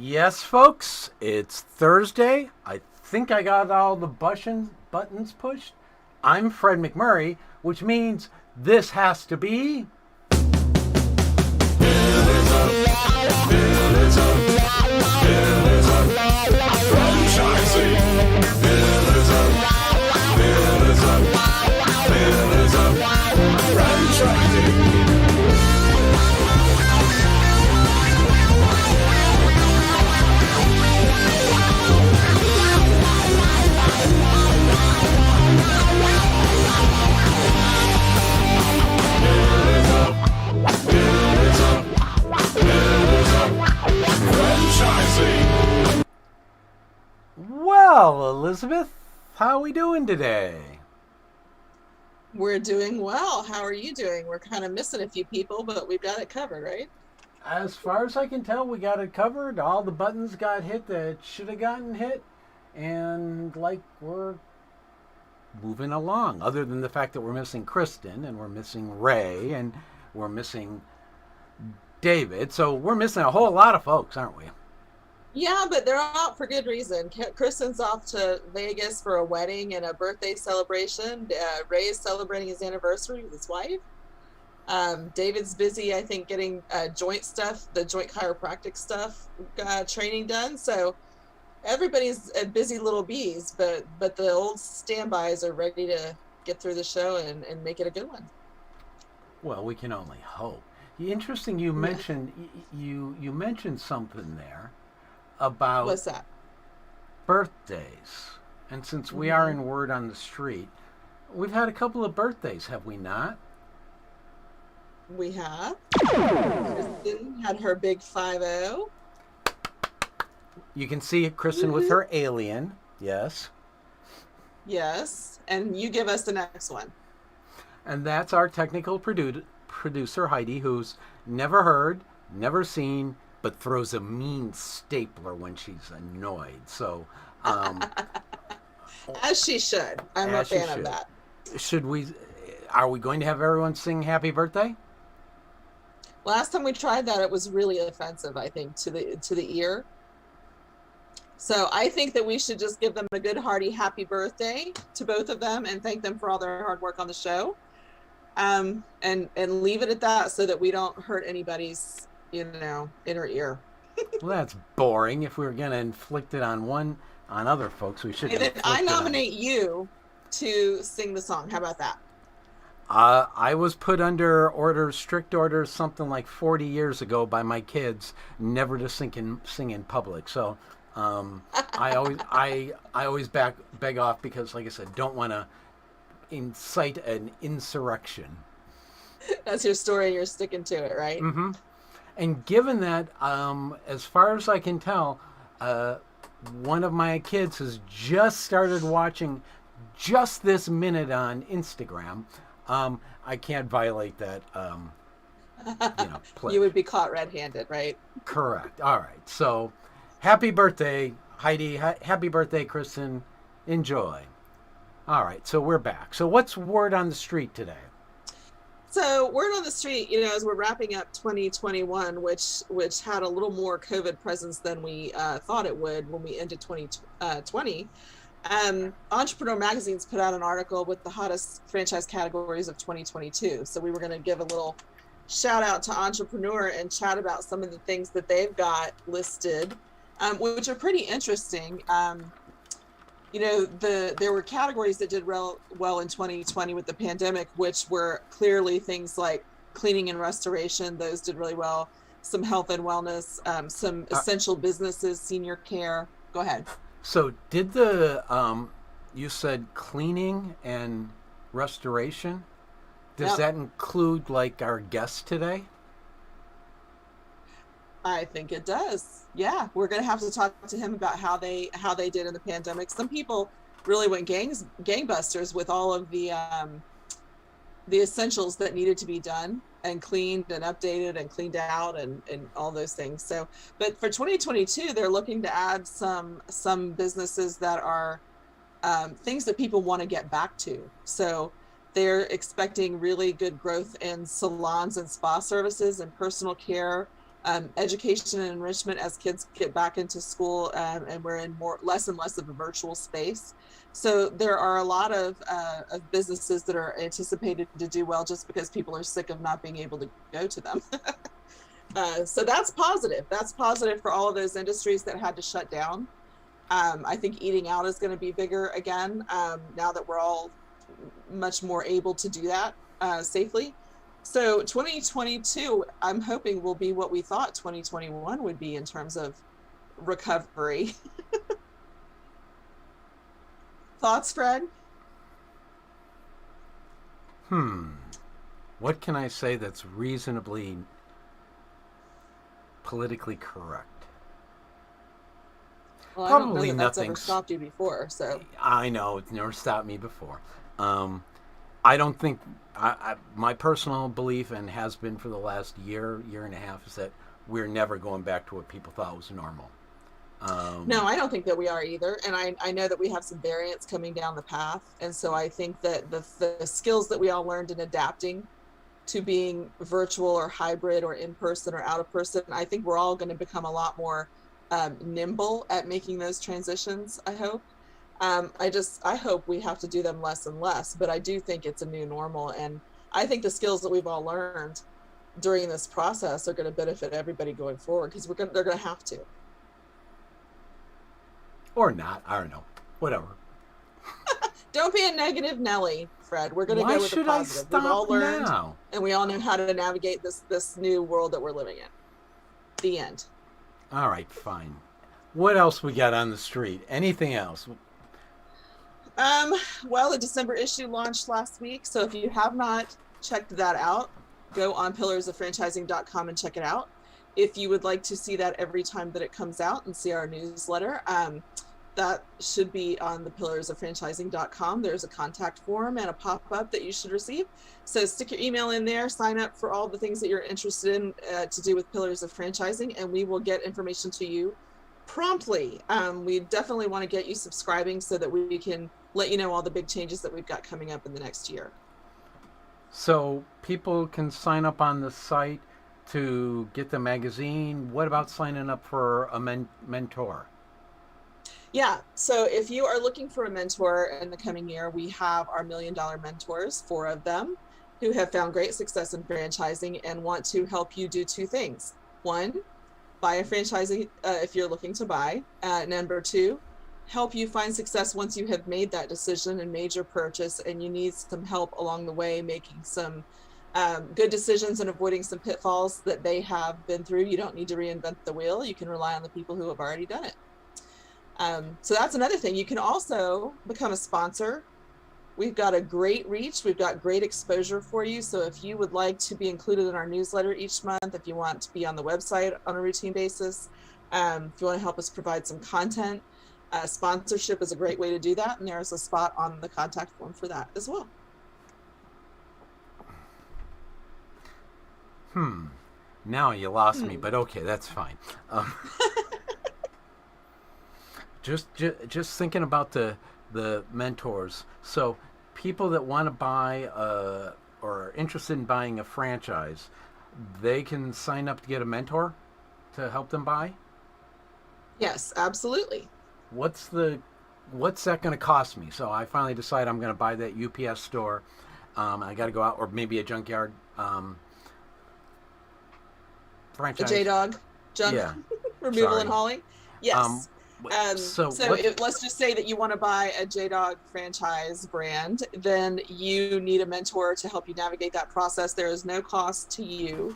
Yes, folks, it's Thursday. I think I got all the buttons pushed. I'm Fred McMurray, which means this has to be. Well, Elizabeth, how are we doing today? We're doing well. How are you doing? We're kind of missing a few people, but we've got it covered, right? As far as I can tell, we got it covered. All the buttons got hit that should have gotten hit. And, we're moving along. Other than the fact that we're missing Kristin, and we're missing Ray, and we're missing David. So we're missing a whole lot of folks, aren't we? Yeah, but they're out for good reason. Kristen's off to Vegas for a wedding and a birthday celebration. Ray is celebrating his anniversary with his wife. David's busy, I think, getting the joint chiropractic stuff training done. So everybody's busy little bees, but the old standbys are ready to get through the show and make it a good one. Well, we can only hope. Interesting. You mentioned you mentioned something there about what's that? Birthdays. And since we are in Word on the Street, we've had a couple of birthdays, have we not? We have. Kristin had her big 5-0. You can see Kristin with her alien. Yes. Yes. And you give us the next one. And that's our technical producer, Heidi, who's never heard, never seen, but throws a mean stapler when she's annoyed. So, as she should. I'm a fan of that. Are we going to have everyone sing happy birthday? Last time we tried that, it was really offensive, I think, to the ear. So I think that we should just give them a good hearty happy birthday to both of them and thank them for all their hard work on the show. And leave it at that so that we don't hurt anybody's, inner ear. Well, that's boring. If we were going to inflict it on other folks, we should. And then I nominate you to sing the song. How about that? I was put under strict orders, something like 40 years ago by my kids, never to sing in public. So I always beg off because, like I said, don't want to incite an insurrection. That's your story. You're sticking to it, right? Mm-hmm. And given that, as far as I can tell, one of my kids has just started watching just this minute on Instagram. I can't violate that, pledge. You would be caught red-handed, right? Correct. All right. So, happy birthday, Heidi. Happy birthday, Kristin. Enjoy. All right. So, we're back. So, what's word on the street today? So word on the street, as we're wrapping up 2021, which had a little more COVID presence than we thought it would when we ended 2020, Entrepreneur Magazine's put out an article with the hottest franchise categories of 2022. So we were going to give a little shout out to Entrepreneur and chat about some of the things that they've got listed, which are pretty interesting. There were categories that did well in 2020 with the pandemic, which were clearly things like cleaning and restoration. Those did really well. Some health and wellness, some essential businesses, senior care. Go ahead. So did you said cleaning and restoration? Does that include our guest today? I think it does. Yeah, we're going to have to talk to him about how they did in the pandemic. Some people really went gangbusters with all of the essentials that needed to be done and cleaned and updated and cleaned out and all those things. So, but for 2022, they're looking to add some businesses that are things that people want to get back to. So they're expecting really good growth in salons and spa services and personal care education and enrichment as kids get back into school, and we're in less and less of a virtual space. So there are a lot of businesses that are anticipated to do well just because people are sick of not being able to go to them. So that's positive. That's positive for all of those industries that had to shut down. I think eating out is going to be bigger again, now that we're all much more able to do that safely. So 2022, I'm hoping will be what we thought 2021 would be in terms of recovery. Thoughts, Fred? What can I say that's reasonably politically correct? Well, Probably I don't know that that's ever nothing's. stopped you before, so. I know it's never stopped me before. I don't think my personal belief, and has been for the last year and a half, is that we're never going back to what people thought was normal. No, I don't think that we are either. And I know that we have some variants coming down the path. And so I think that the skills that we all learned in adapting to being virtual or hybrid or in person or out of person, I think we're all going to become a lot more nimble at making those transitions, I hope. I hope we have to do them less and less, but I do think it's a new normal. And I think the skills that we've all learned during this process are going to benefit everybody going forward, because they're going to have to. Or not. I don't know. Whatever. Don't be a negative Nelly, Fred. We're going to Why go with the should I positive. stop We've all learned, now? and we all know how to navigate this new world that we're living in. The end. All right, fine. What else we got on the street? Anything else? Well, the December issue launched last week, so if you have not checked that out, go on pillarsoffranchising.com and check it out. If you would like to see that every time that it comes out and see our newsletter, that should be on the pillarsoffranchising.com. There's a contact form and a pop-up that you should receive. So stick your email in there, sign up for all the things that you're interested in to do with Pillars of Franchising, and we will get information to you promptly. We definitely want to get you subscribing so that we can let you know all the big changes that we've got coming up in the next year. So people can sign up on the site to get the magazine. What about signing up for a mentor? Yeah, so if you are looking for a mentor in the coming year, we have our $1 Million Mentors, 4 of them, who have found great success in franchising and want to help you do 2 things. 1, buy a franchising if you're looking to buy. Number 2, help you find success once you have made that decision and made your purchase, and you need some help along the way making some good decisions and avoiding some pitfalls that they have been through. You don't need to reinvent the wheel. You can rely on the people who have already done it. So that's another thing. You can also become a sponsor. We've got a great reach. We've got great exposure for you. So if you would like to be included in our newsletter each month, if you want to be on the website on a routine basis, if you want to help us provide some content, sponsorship is a great way to do that. And there's a spot on the contact form for that as well. Now you lost me, but okay, that's fine. Just thinking about the mentors. So people that want to buy or are interested in buying a franchise, they can sign up to get a mentor to help them buy? Yes, absolutely. What's that going to cost me? So I finally decide I'm going to buy that UPS store. I got to go out, or maybe a junkyard franchise. The JDog Junk Removal and Hauling. Yes. Let's just say that you want to buy a JDog franchise brand, then you need a mentor to help you navigate that process. There is no cost to you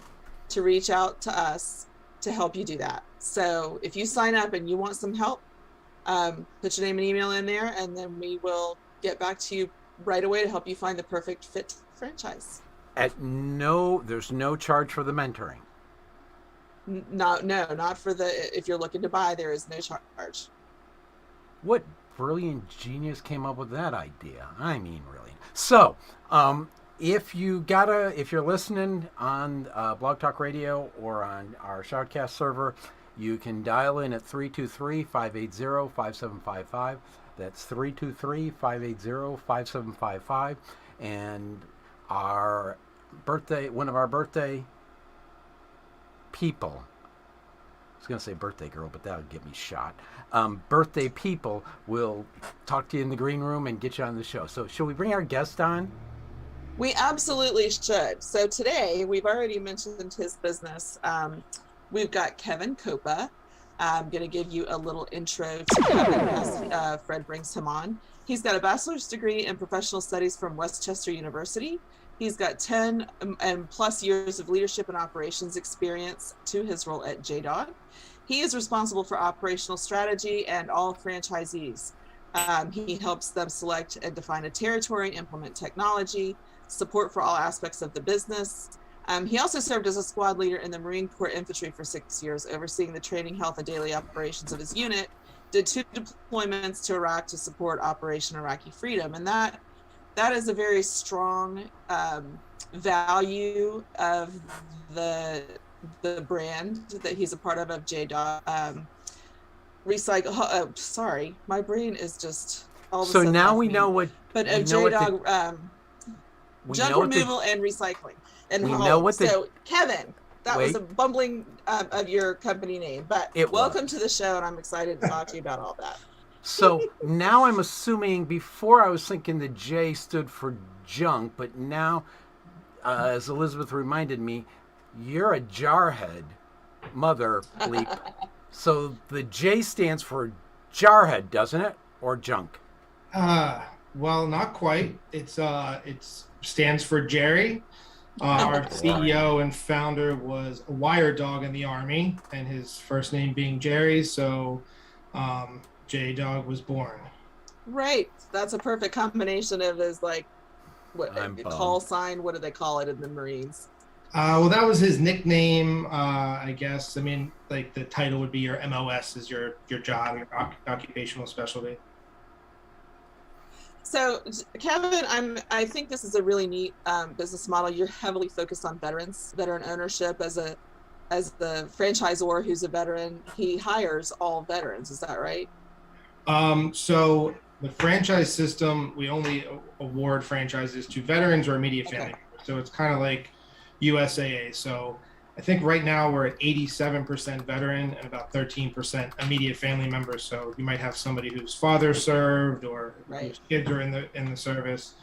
to reach out to us to help you do that. So if you sign up and you want some help, put your name and email in there, and then we will get back to you right away to help you find the perfect fit franchise. There's no charge for the mentoring. Not for if you're looking to buy, there is no charge. What brilliant genius came up with that idea? I mean, really. So, if you're listening on Blog Talk Radio or on our Shoutcast server, you can dial in at 323-580-5755. That's 323-580-5755. And one of our birthday people, was going to say birthday girl, but that would get me shot. Birthday people will talk to you in the green room and get you on the show. So should we bring our guest on? We absolutely should. So today, we've already mentioned his business. We've got Kevin Kopa. I'm going to give you a little intro to Kevin as Fred brings him on. He's got a bachelor's degree in professional studies from Westchester University. He's got 10 and plus years of leadership and operations experience to his role at JDog. He is responsible for operational strategy and all franchisees. He helps them select and define a territory, implement technology, support for all aspects of the business. He also served as a squad leader in the Marine Corps Infantry for 6 years, overseeing the training, health, and daily operations of his unit. Did 2 deployments to Iraq to support Operation Iraqi Freedom. And that is a very strong value of the brand that he's a part of JDog. Sorry, my brain is just all of a sudden. So now we know what. But of JDog Junk Removal and Recycling. And Kevin, that was a bumbling of your company name, but welcome to the show, and I'm excited to talk to you about all that. So now I'm assuming, before I was thinking the J stood for junk, but now, as Elizabeth reminded me, you're a jarhead, mother bleep. So the J stands for jarhead, doesn't it? Or junk? Well, not quite. It stands for Jerry. Our CEO and founder was a wire dog in the Army, and his first name being Jerry, so JDog was born. Right. That's a perfect combination of his, call sign. What do they call it in the Marines? Well, that was his nickname, I guess. I mean, like, the title would be your MOS, is your job, your occupational specialty. So, Kevin, I think this is a really neat business model. You're heavily focused on veteran ownership. As the franchisor who's a veteran, he hires all veterans. Is that right? So the franchise system, we only award franchises to veterans or immediate family members. So it's kind of like USAA. So I think right now we're at 87% veteran and about 13% immediate family members. So you might have somebody whose father served or whose kids are in the service.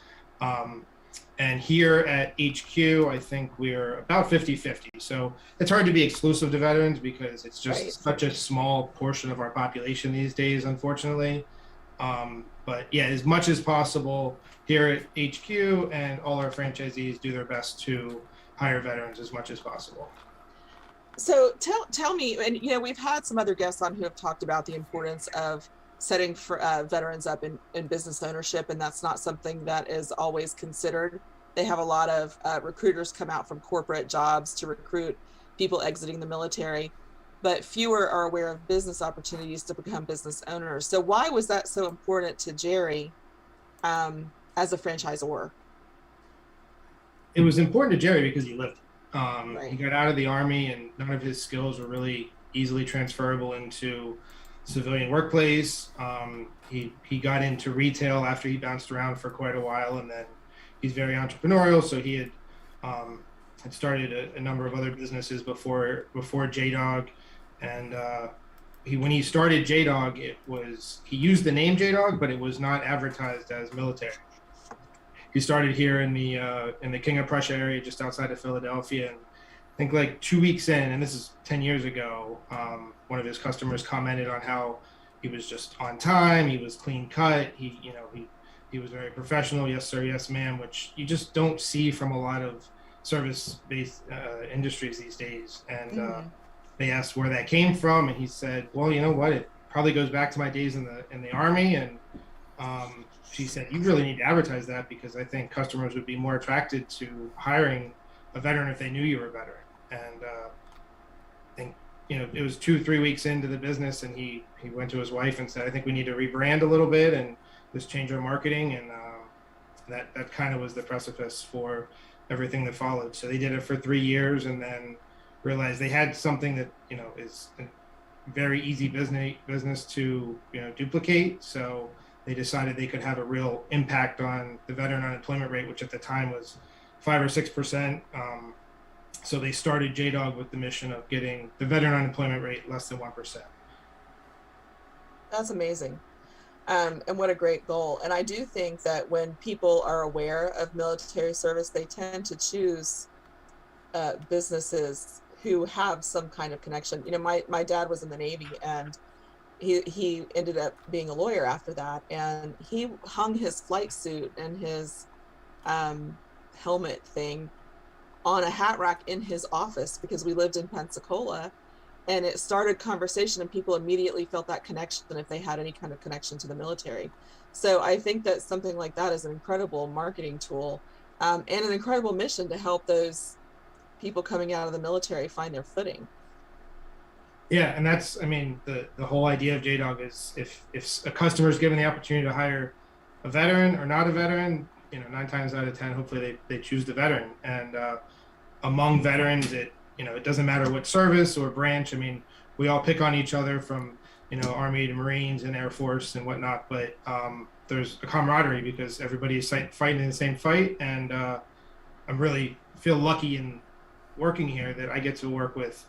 And here at HQ, I think we're about 50-50. So it's hard to be exclusive to veterans because it's just such a small portion of our population these days, unfortunately. But yeah, as much as possible here at HQ, and all our franchisees do their best to hire veterans as much as possible. So tell me, and we've had some other guests on who have talked about the importance of setting for veterans up in business ownership, and that's not something that is always considered. They have a lot of recruiters come out from corporate jobs to recruit people exiting the military, but fewer are aware of business opportunities to become business owners. So why was that so important to Jerry as a franchisor? It was important to Jerry because he lived it. He got out of the Army, and none of his skills were really easily transferable into civilian workplace. He got into retail after he bounced around for quite a while, and then he's very entrepreneurial. So he had started a number of other businesses before JDog, and when he started JDog, he used the name JDog, but it was not advertised as military. He started here in the King of Prussia area, just outside of Philadelphia. And I think like 2 weeks in, and this is 10 years ago, one of his customers commented on how he was just on time. He was clean cut. He was very professional. Yes, sir. Yes, ma'am, which you just don't see from a lot of service-based industries these days. And they asked where that came from, and he said, well, you know what? It probably goes back to my days in the Army. And she said, you really need to advertise that, because I think customers would be more attracted to hiring a veteran if they knew you were a veteran. And I think, it was 2-3 weeks into the business, and he went to his wife and said, I think we need to rebrand a little bit and just change our marketing. And that kind of was the precipice for everything that followed. So they did it for 3 years, and then realized they had something that, is a very easy business to, duplicate. So they decided they could have a real impact on the veteran unemployment rate, which at the time was 5 or 6%. So they started JDog with the mission of getting the veteran unemployment rate less than 1%. That's amazing. And what a great goal. And I do think that when people are aware of military service, they tend to choose businesses who have some kind of connection. You know, my dad was in the Navy, and he ended up being a lawyer after that, and he hung his flight suit and his helmet thing on a hat rack in his office because we lived in Pensacola, and it started conversation, and people immediately felt that connection if they had any kind of connection to the military. So I think that something like that is an incredible marketing tool, and an incredible mission to help those people coming out of the military find their footing. Yeah, and that's, I mean, the whole idea of JDog is if a customer is given the opportunity to hire a veteran or not a veteran, you know, 9 times out of 10, hopefully they choose the veteran. And among veterans, it doesn't matter what service or branch. I mean, we all pick on each other from, you know, Army to Marines and Air Force and whatnot, but there's a camaraderie because everybody is fighting in the same fight. And I really feel lucky in working here that I get to work with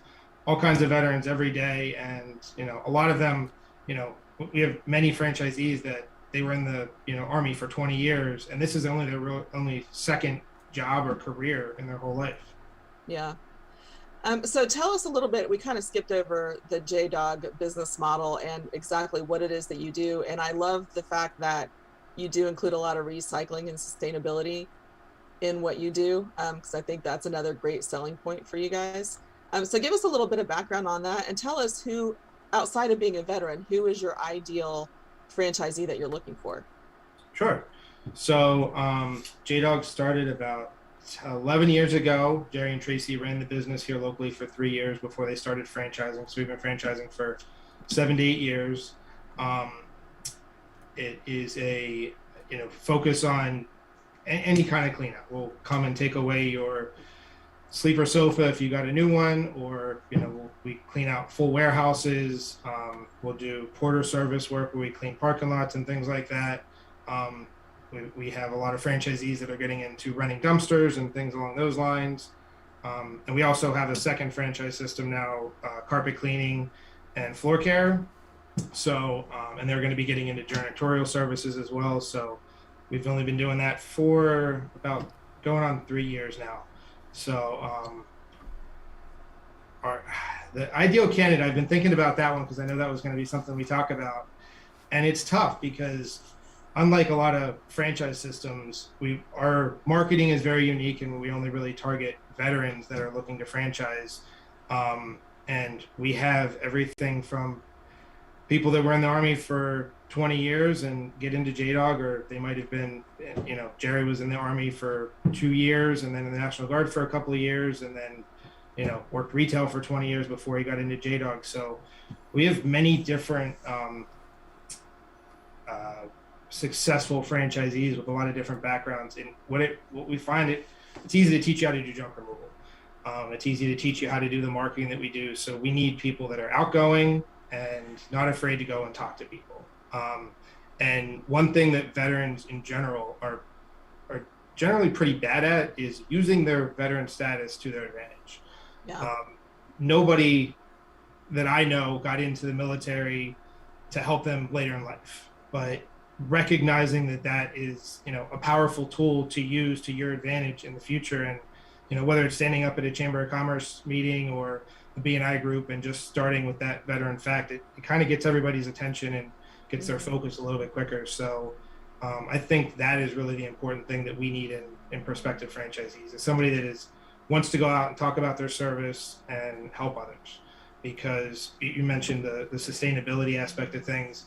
all kinds of veterans every day. And, you know, a lot of them, you know, we have many franchisees that they were in the, you know, Army for 20 years, and this is only their only second job or career in their whole life. Yeah. So tell us a little bit, we kind of skipped over the JDog business model and exactly what it is that you do. And I love the fact that you do include a lot of recycling and sustainability in what you do, because I think that's another great selling point for you guys. So give us a little bit of background on that, and tell us who, outside of being a veteran, who is your ideal franchisee that you're looking for? Sure. So JDog started about 11 years ago. Jerry and Tracy ran the business here locally for 3 years before they started franchising. So we've been franchising for 7 to 8 years. It is a, you know, focus on any kind of cleanup. We'll come and take away your sleeper sofa if you got a new one, or, you know, we clean out full warehouses. We'll do porter service work where we clean parking lots and things like that. We have a lot of franchisees that are getting into renting dumpsters and things along those lines. And we also have a second franchise system now, carpet cleaning and floor care. So, and they're going to be getting into janitorial services as well. So we've only been doing that for about going on 3 years now. So the ideal candidate, I've been thinking about that one because I know that was going to be something we talk about. And it's tough because unlike a lot of franchise systems, our marketing is very unique, and we only really target veterans that are looking to franchise. And we have everything from people that were in the Army for 20 years and get into JDog, or they might have been, you know, Jerry was in the Army for 2 years and then in the National Guard for a couple of years, and then, you know, worked retail for 20 years before he got into JDog. So we have many different successful franchisees with a lot of different backgrounds. And what we find, it's easy to teach you how to do junk removal. It's easy to teach you how to do the marketing that we do. So we need people that are outgoing and not afraid to go and talk to people. And one thing that veterans in general are generally pretty bad at is using their veteran status to their advantage. Yeah. Nobody that I know got into the military to help them later in life, but recognizing that is, you know, a powerful tool to use to your advantage in the future. And, you know, whether it's standing up at a Chamber of Commerce meeting or a B&I group and just starting with that veteran fact, it kind of gets everybody's attention and gets their focus a little bit quicker. So I think that is really the important thing that we need in prospective franchisees, is somebody that wants to go out and talk about their service and help others. Because you mentioned the sustainability aspect of things,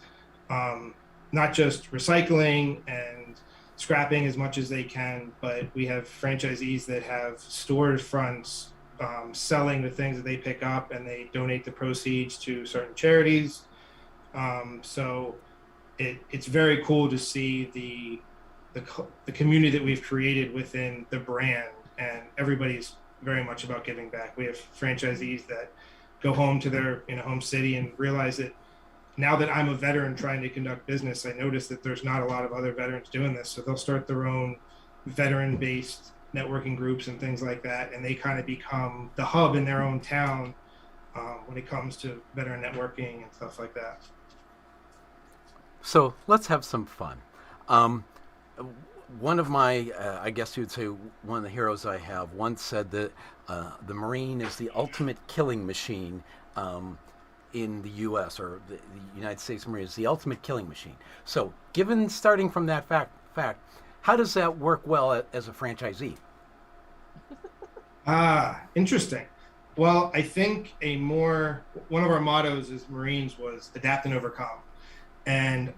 not just recycling and scrapping as much as they can, but we have franchisees that have storage fronts selling the things that they pick up, and they donate the proceeds to certain charities. So it's very cool to see the community that we've created within the brand, and everybody's very much about giving back. We have franchisees that go home to their, you know, home city and realize that now that I'm a veteran trying to conduct business, I notice that there's not a lot of other veterans doing this. So they'll start their own veteran-based networking groups and things like that, and they kind of become the hub in their own town when it comes to veteran networking and stuff like that. So let's have some fun. Um, One of my, I guess you'd say one of the heroes I have, once said that the Marine is the ultimate killing machine in the U.S., or the United States Marine is the ultimate killing machine. So given starting from that fact, how does that work well as a franchisee? Interesting. Well, I think one of our mottos as Marines was adapt and overcome. And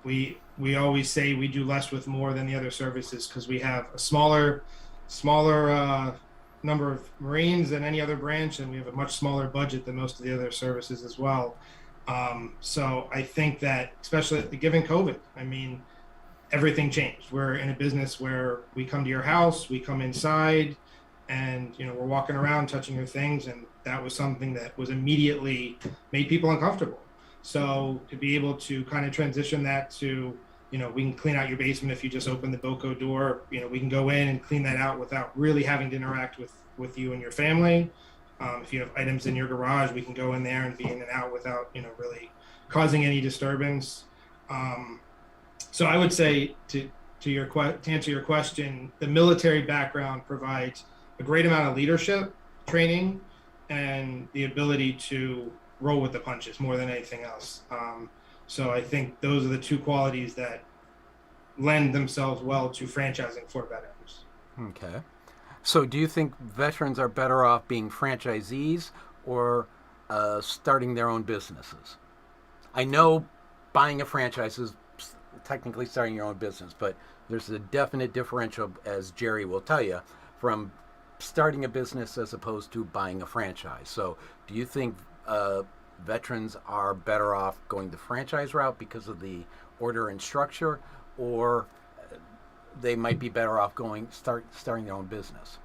we always say we do less with more than the other services because we have a smaller number of Marines than any other branch, and we have a much smaller budget than most of the other services as well. So I think that, especially given COVID, I mean, everything changed. We're in a business where we come to your house, we come inside, and we're walking around touching your things, and that was something that was immediately made people uncomfortable. So to be able to kind of transition that to, we can clean out your basement if you just open the BOCO door. We can go in and clean that out without really having to interact with you and your family. If you have items in your garage, we can go in there and be in and out without, really causing any disturbance. So I would say to answer your question, the military background provides a great amount of leadership training and the ability to roll with the punches more than anything else. So I think those are the two qualities that lend themselves well to franchising for veterans. Okay. So do you think veterans are better off being franchisees or starting their own businesses? I know buying a franchise is technically starting your own business, but there's a definite differential, as Jerry will tell you, from starting a business as opposed to buying a franchise. So do you think veterans are better off going the franchise route because of the order and structure, or they might be better off starting their own business?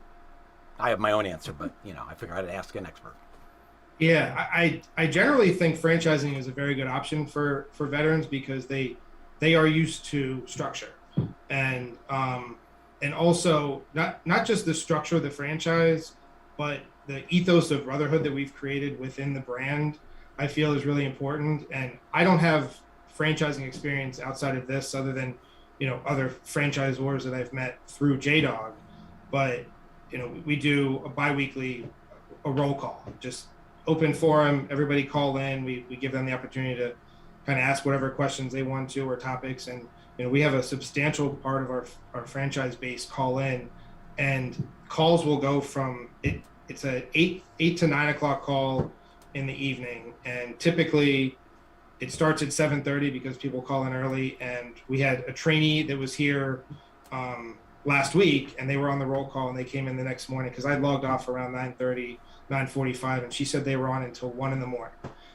I have my own answer, but I figured I'd ask an expert. Yeah, I generally think franchising is a very good option for veterans because they are used to structure, and also not just the structure of the franchise, but the ethos of brotherhood that we've created within the brand, I feel is really important. And I don't have franchising experience outside of this other than, other franchisors that I've met through JDog. But, we do a bi-weekly roll call, just open forum, everybody call in. We give them the opportunity to kind of ask whatever questions they want to or topics. And, we have a substantial part of our franchise base call in, and calls will go from it's a 8 to 9 o'clock call in the evening, and typically it starts at 7:30 because people call in early. And we had a trainee that was here last week, and they were on the roll call, and they came in the next morning because I logged off around 9:30, 9:45, and she said they were on until 1 a.m.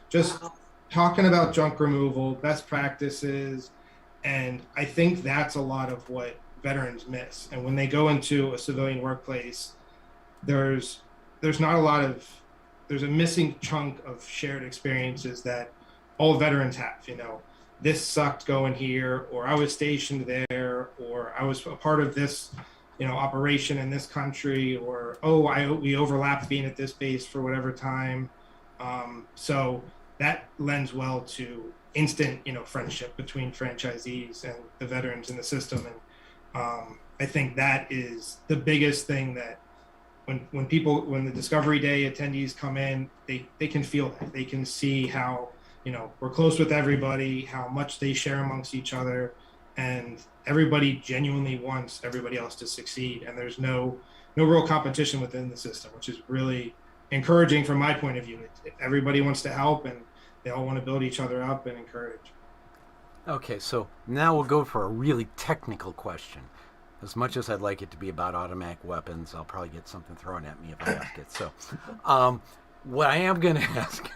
just talking about junk removal, best practices. And I think that's a lot of what veterans miss. And when they go into a civilian workplace, there's a missing chunk of shared experiences that all veterans have. This sucked going here, or I was stationed there, or I was a part of this, operation in this country, or we overlapped being at this base for whatever time. So that lends well to instant, friendship between franchisees and the veterans in the system. And I think that is the biggest thing that when the Discovery Day attendees come in, they can feel that. They can see how, we're close with everybody, how much they share amongst each other, and everybody genuinely wants everybody else to succeed. And there's no real competition within the system, which is really encouraging from my point of view. Everybody wants to help, and they all want to build each other up and encourage. Okay, so now we'll go for a really technical question. As much as I'd like it to be about automatic weapons, I'll probably get something thrown at me if I ask it. So what I am going to ask,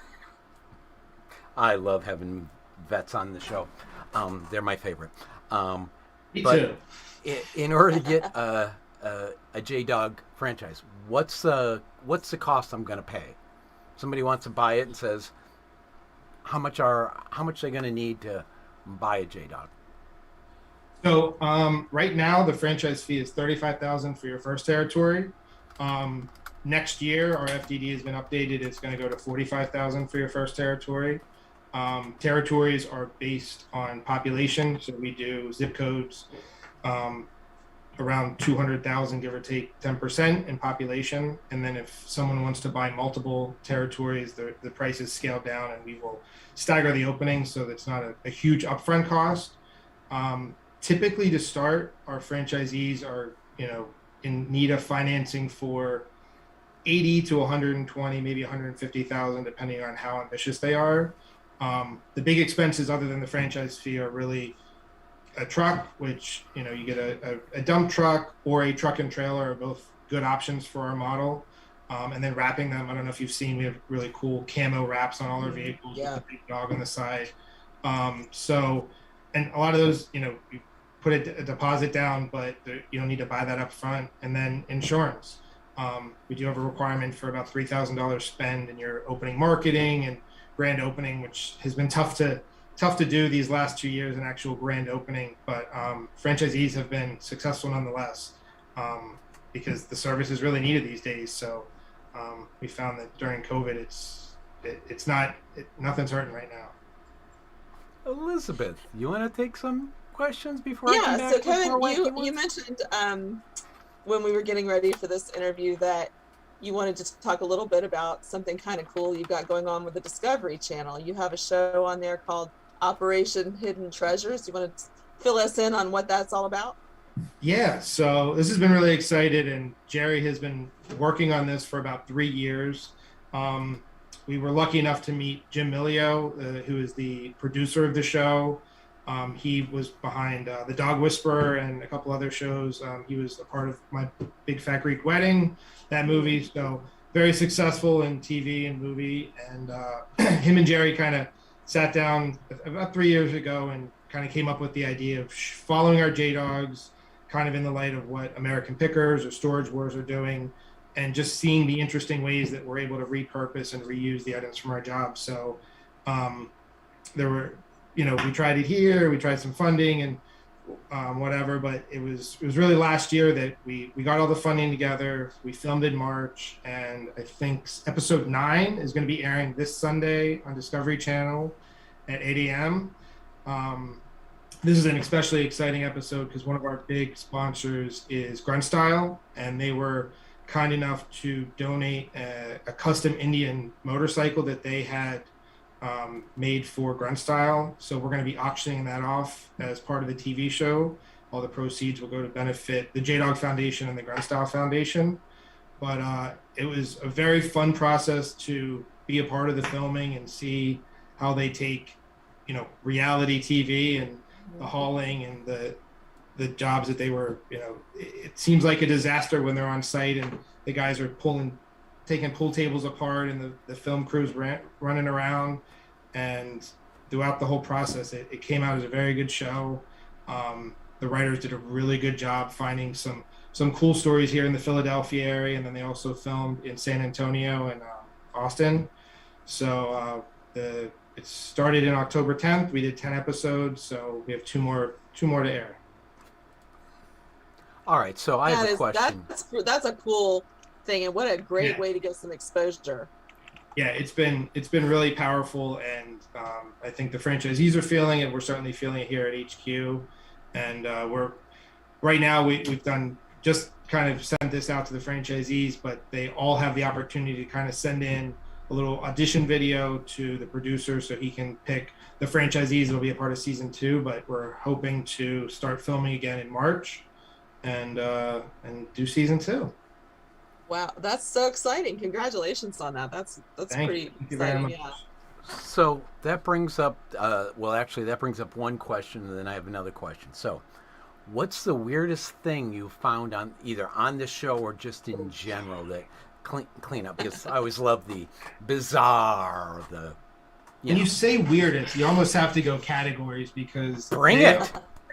I love having vets on the show. They're my favorite. Me too. In order to get a JDog franchise, what's the cost I'm going to pay? Somebody wants to buy it and says, how much are they going to need to buy a JDog? So right now, the franchise fee is $35,000 for your first territory. Next year, our FDD has been updated. It's going to go to $45,000 for your first territory. Territories are based on population, so we do zip codes around 200,000, give or take 10% in population. And then if someone wants to buy multiple territories, the price is scaled down, and we will stagger the openings so that's not a huge upfront cost. Typically, to start, our franchisees are, in need of financing for 80 to 120, maybe 150,000, depending on how ambitious they are. The big expenses, other than the franchise fee, are really a truck, which you get a dump truck or a truck and trailer are both good options for our model. And then wrapping them. I don't know if you've seen, we have really cool camo wraps on all our vehicles with the big dog on the side. And a lot of those, you put a deposit down, but you don't need to buy that up front. And then insurance. We do have a requirement for about $3,000 spend in your opening marketing and grand opening, which has been tough to do these last 2 years, an actual grand opening. But franchisees have been successful nonetheless, because the service is really needed these days. So we found that during COVID, nothing's hurting right now. Elizabeth, you want to take some questions before I come back? So Kevin, you mentioned when we were getting ready for this interview that you wanted to talk a little bit about something kind of cool you've got going on with the Discovery Channel. You have a show on there called Operation Hidden Treasures. You want to fill us in on what that's all about? Yeah, so this has been really exciting, and Jerry has been working on this for about 3 years. We were lucky enough to meet Jim Millio, who is the producer of the show. He was behind The Dog Whisperer and a couple other shows. He was a part of My Big Fat Greek Wedding, that movie. So very successful in TV and movie. And him and Jerry kind of sat down about 3 years ago and kind of came up with the idea of following our JDogs, kind of in the light of what American Pickers or Storage Wars are doing, and just seeing the interesting ways that we're able to repurpose and reuse the items from our jobs. So there were, we tried it here, we tried some funding and whatever, but it was really last year that we got all the funding together. We filmed in March, and I think episode 9 is going to be airing this Sunday on Discovery Channel at 8 a.m. This is an especially exciting episode because one of our big sponsors is Grunt Style, and they were kind enough to donate a custom Indian motorcycle that they had made for Grunt Style. So we're going to be auctioning that off as part of the TV show. All the proceeds will go to benefit the JDog Foundation and the Grunt Style Foundation. But it was a very fun process to be a part of the filming and see how they take, reality TV and the hauling and the jobs that they were, it seems like a disaster when they're on site and the guys are taking pool tables apart and the film crew's running around. And throughout the whole process, it came out as a very good show. The writers did a really good job finding some cool stories here in the Philadelphia area, and then they also filmed in San Antonio and Austin. So it started in October 10th. We did 10 episodes, so we have two more to air. All right, so I have a question. That's a cool thing, and what a great way to get some exposure. Yeah, it's been really powerful, and I think the franchisees are feeling it. We're certainly feeling it here at HQ, and right now we've done just kind of sent this out to the franchisees, but they all have the opportunity to kind of send in a little audition video to the producer so he can pick the franchisees that will be a part of season 2. But we're hoping to start filming again in March and do season 2. Wow, that's so exciting! Congratulations on that. That's pretty exciting. Yeah. So that brings up that brings up one question, and then I have another question. So, what's the weirdest thing you found either on the show or just in general that clean up? Because I always love the bizarre, When you say weirdest, you almost have to go categories because there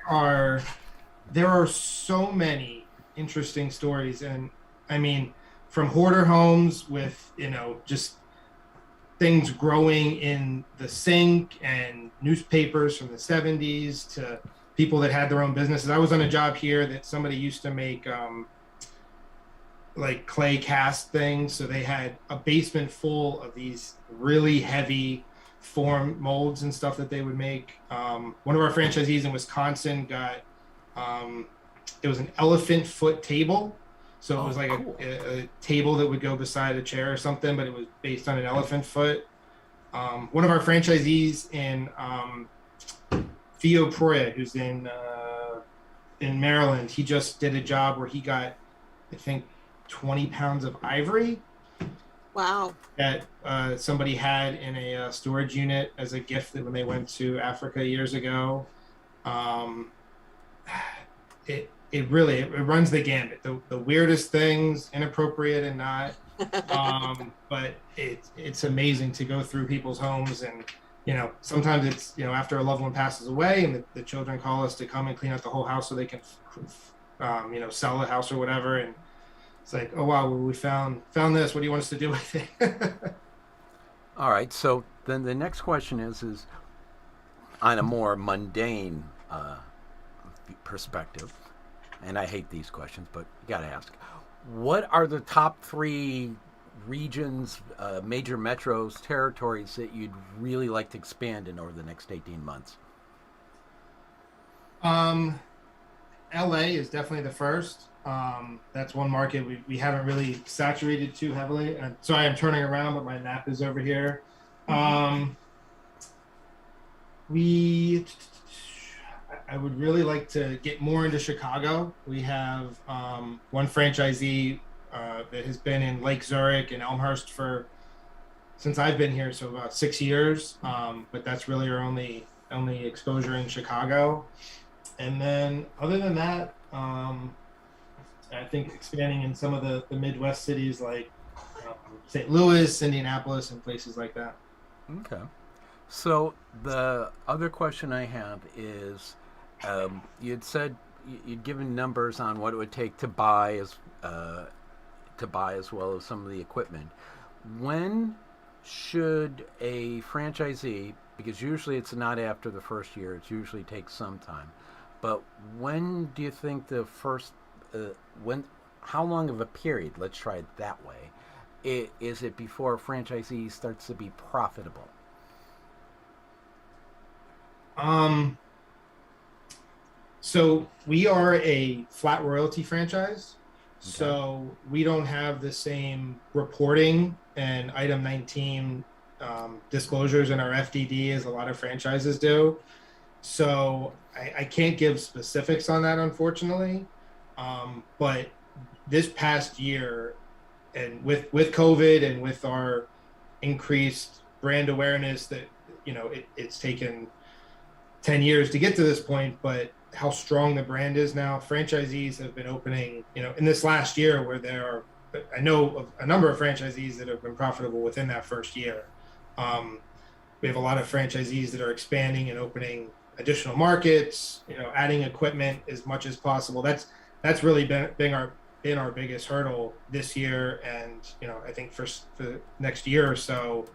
are so many interesting stories, and I mean, from hoarder homes with just things growing in the sink and newspapers from the 70s to people that had their own businesses. I was on a job here that somebody used to make like clay cast things. So they had a basement full of these really heavy form molds and stuff that they would make. One of our franchisees in Wisconsin got, it was an elephant foot table. So it was like cool. a table that would go beside a chair or something, but it was based on an elephant foot. One of our franchisees in Theo Proya, who's in Maryland, he just did a job where he got, I think, 20 pounds of ivory. Wow. That somebody had in a storage unit as a gift that when they went to Africa years ago. It really runs the gambit. The weirdest things, inappropriate and not. But it's amazing to go through people's homes, and sometimes it's after a loved one passes away and the children call us to come and clean out the whole house so they can sell the house or whatever, and it's like, oh wow, we found this, what do you want us to do with it? All right, so then the next question is on a more mundane perspective, and I hate these questions, but you got to ask, what are the top 3 regions, major metros, territories that you'd really like to expand in over the next 18 months? LA is definitely the first. That's one market we haven't really saturated too heavily. Sorry, I'm turning around, but my map is over here. I would really like to get more into Chicago. We have one franchisee that has been in Lake Zurich and Elmhurst since I've been here, so about 6 years. But that's really our only exposure in Chicago. And then other than that, I think expanding in some of the Midwest cities like St. Louis, Indianapolis, and places like that. Okay. So the other question I have is, you'd said you'd given numbers on what it would take to buy as well as some of the equipment. When should a franchisee, because usually it's not after the first year, it usually takes some time, but when do you think the first, how long of a period, let's try it that way, is it before a franchisee starts to be profitable? So we are a flat royalty franchise. Okay. So we don't have the same reporting and item 19 disclosures in our FDD as a lot of franchises do. So I can't give specifics on that, unfortunately. But this past year, and with COVID and with our increased brand awareness, that it's taken 10 years to get to this point, but how strong the brand is now. Franchisees have been opening, in this last year, where I know of a number of franchisees that have been profitable within that first year. We have a lot of franchisees that are expanding and opening additional markets, adding equipment as much as possible. That's really been our biggest hurdle this year, and I think for the next year or so,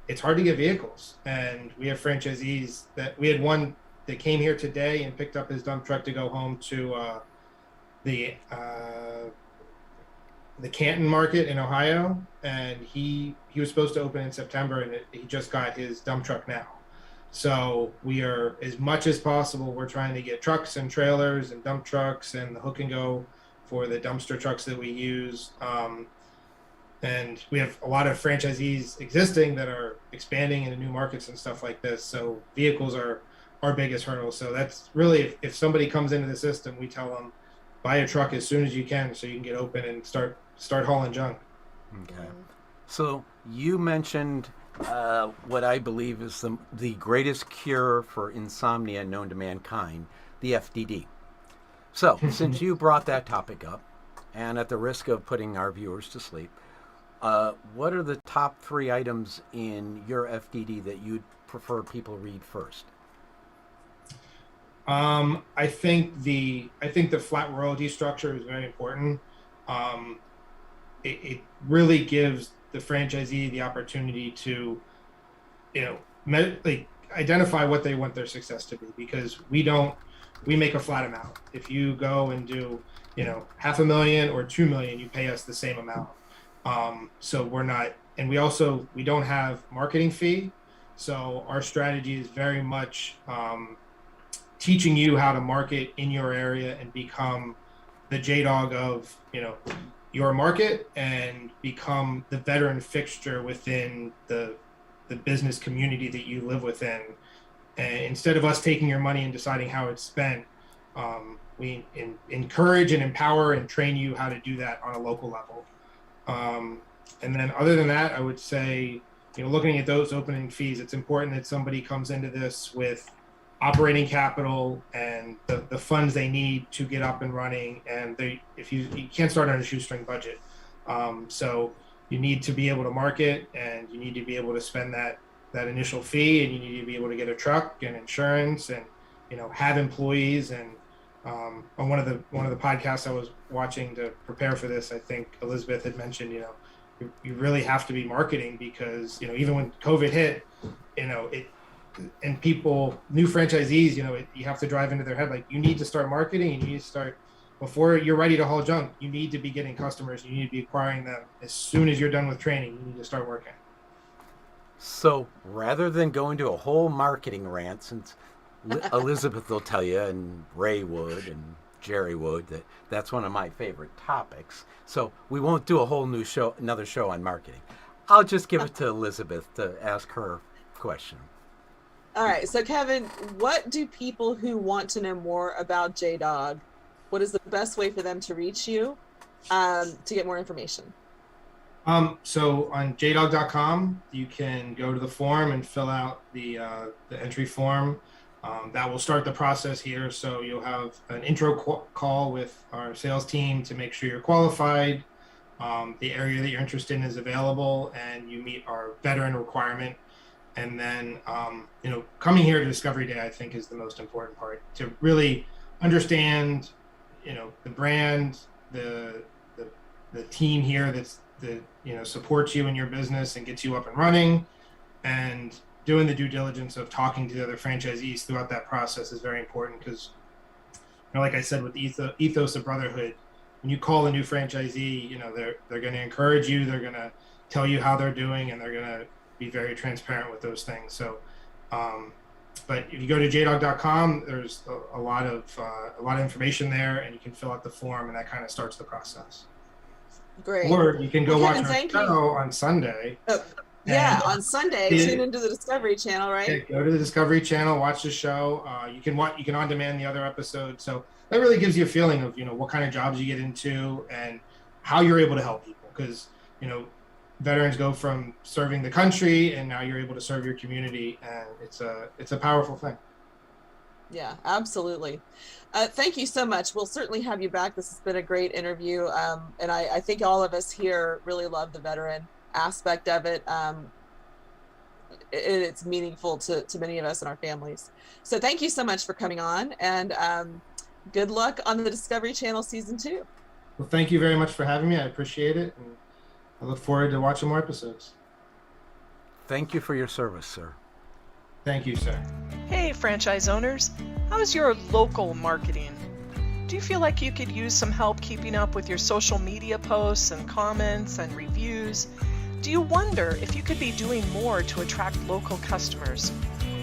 it's hard to get vehicles. And we have franchisees we had one that came here today and picked up his dump truck to go home to the Canton market in Ohio, and he was supposed to open in September, and he just got his dump truck now. So we are, as much as possible, we're trying to get trucks and trailers and dump trucks and the hook and go for the dumpster trucks that we use. And we have a lot of franchisees existing that are expanding into new markets and stuff like this. So vehicles are our biggest hurdle. So that's really, if somebody comes into the system, we tell them, buy a truck as soon as you can so you can get open and start hauling junk. Okay. So you mentioned what I believe is the greatest cure for insomnia known to mankind, the FDD. So since you brought that topic up, and at the risk of putting our viewers to sleep, what are the top 3 items in your FDD that you'd prefer people read first? I think the flat royalty structure is very important. It really gives the franchisee the opportunity to, identify what they want their success to be, because we don't we make a flat amount. If you go and do, $500,000 or $2 million, you pay us the same amount. So we're not, and we don't have marketing fee. So our strategy is very much teaching you how to market in your area and become the JDog of, your market and become the veteran fixture within the business community that you live within. And instead of us taking your money and deciding how it's spent, we encourage and empower and train you how to do that on a local level. And then other than that, I would say, looking at those opening fees, it's important that somebody comes into this with operating capital and the funds they need to get up and running. And you can't start on a shoestring budget. So you need to be able to market, and you need to be able to spend that initial fee, and you need to be able to get a truck and insurance and, have employees. And on one of the podcasts I was watching to prepare for this, I think Elizabeth had mentioned, you really have to be marketing because, even when COVID hit, and new franchisees, you have to drive into their head, like, you need to start marketing, and you need to start before you're ready to haul junk. You need to be getting customers. You need to be acquiring them as soon as you're done with training. You need to start working. So rather than go into a whole marketing rant, since Elizabeth will tell you, and Ray would, and Jerry would, that's one of my favorite topics. So we won't do a whole another show on marketing. I'll just give it to Elizabeth to ask her question. All right. So Kevin, what do people who want to know more about JDog, what is the best way for them to reach you to get more information? So on JDog.com, you can go to the form and fill out the entry form. That will start the process here. So you'll have an intro call with our sales team to make sure you're qualified. The area that you're interested in is available, and you meet our veteran requirement. And then, coming here to Discovery Day, I think, is the most important part, to really understand, the brand, the team here that supports you in your business and gets you up and running, and doing the due diligence of talking to the other franchisees throughout that process is very important because, like I said, with the ethos of brotherhood, when you call a new franchisee, they're going to encourage you, they're going to tell you how they're doing, and they're going to be very transparent with those things. So, but if you go to JDog.com, there's a lot of information there, and you can fill out the form, and that kind of starts the process. Great. Or you can go watch our show on Sunday. Yeah, on Sunday, tune into the Discovery Channel, right? Yeah, go to the Discovery Channel, watch the show. You can on demand the other episodes. So that really gives you a feeling of what kind of jobs you get into and how you're able to help people. Because veterans go from serving the country, and now you're able to serve your community, and it's a powerful thing. Yeah, absolutely. Thank you so much. We'll certainly have you back. This has been a great interview, and I think all of us here really love the veteran aspect of it. It's meaningful to many of us and our families. So thank you so much for coming on, and good luck on the Discovery Channel season 2. Well, thank you very much for having me. I appreciate it, and I look forward to watching more episodes. Thank you for your service, sir. Thank you, sir. Hey, franchise owners. How's your local marketing? Do you feel like you could use some help keeping up with your social media posts and comments and reviews? Do you wonder if you could be doing more to attract local customers?